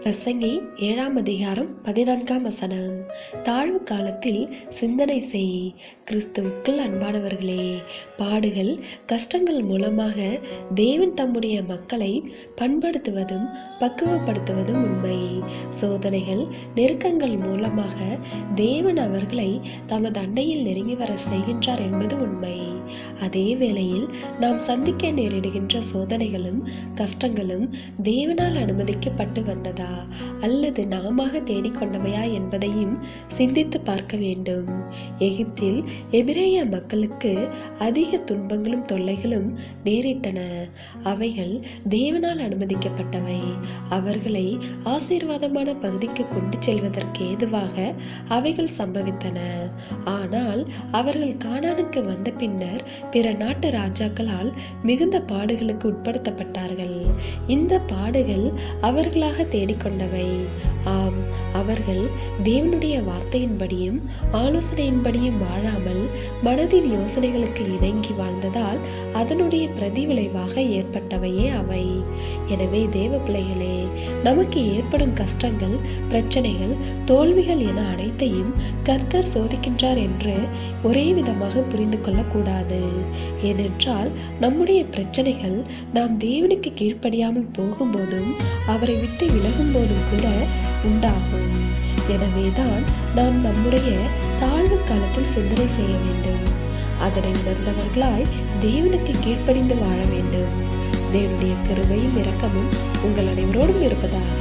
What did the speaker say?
பிரசங்கி 7ஆம் அதிகாரம் 14ஆம் வசனம். தாழ்வு காலத்தில் சிந்தனை செய். கிறிஸ்துவுக்குள் அன்பானவர்களே, பாடுகள் கஷ்டங்கள் மூலமாக தேவன் தம்முடைய மக்களை பண்படுத்துவதும் பக்குவப்படுத்துவதும் உண்மை. சோதனைகள் நெருக்கங்கள் மூலமாக தேவன் அவர்களை தமது அண்டையில் நெருங்கி வர செய்கின்றார் என்பது உண்மை. அதே வேளையில் நாம் சந்திக்க நேரிடுகின்ற சோதனைகளும் கஷ்டங்களும் தேவனால் அனுமதிக்கப்பட்டு வந்ததா அல்லது நாம தேடிக்கொண்டவையா என்பதையும் சிந்தித்து பார்க்க வேண்டும். எகிப்தில் எபிரேய மக்களுக்கு அதிக துன்பங்களும் தொல்லைகளும் நேரிட்டன. அவைகள் தேவனால் அனுமதிக்கப்பட்டவை. அவர்களை ஆசீர்வாதமான பகுதிக்கு கொண்டு செல்வதற்கு ஏதுவாக அவைகள் சம்பவித்தன. ஆனால் அவர்கள் கானானுக்கு வந்த பின்னர் பிற நாட்டு ராஜாக்களால் மிகுந்த பாடுகளுக்கு உட்படுத்தப்பட்டார்கள். இந்த பாடுகள் அவர்களாக தேடிக்கொண்டவை. ஆம், அவர்கள் தேவனுடைய வார்த்தையின்படியும் ஆலோசனையின்படியும் வாழாமல் மனதின் யோசனைகளுக்கு இணங்கி வாழ்ந்ததால் அதனுடைய பிரதிவிளைவாக ஏற்பட்டவையே அவை. எனவே தேவ பிள்ளைகளே, நமக்கு ஏற்படும் கஷ்டங்கள், பிரச்சனைகள், தோல்விகள் என அனைத்தையும் கர்த்தர் சோதிக்கின்றார் என்று ஒரே விதமாக புரிந்து கொள்ளக்கூடாது. ஏனென்றால் நம்முடைய பிரச்சனைகள் நாம் தேவனுக்கு கீழ்ப்படியாமல் போகும்போதும் அவரை விட்டு விலகும் போதும் கூட உண்டாகும். எனவேதான் நாம் நம்முடைய தாழ்வு காலத்தில் சிந்தனை செய்ய வேண்டும். அதனை உணர்ந்தவர்களாய் தேவனுக்கு கீழ்ப்படிந்து வாழ வேண்டும். தேவனுடைய கிருபையும் இரக்கமும் உங்கள் அனைவரோடும் இருப்பதாக.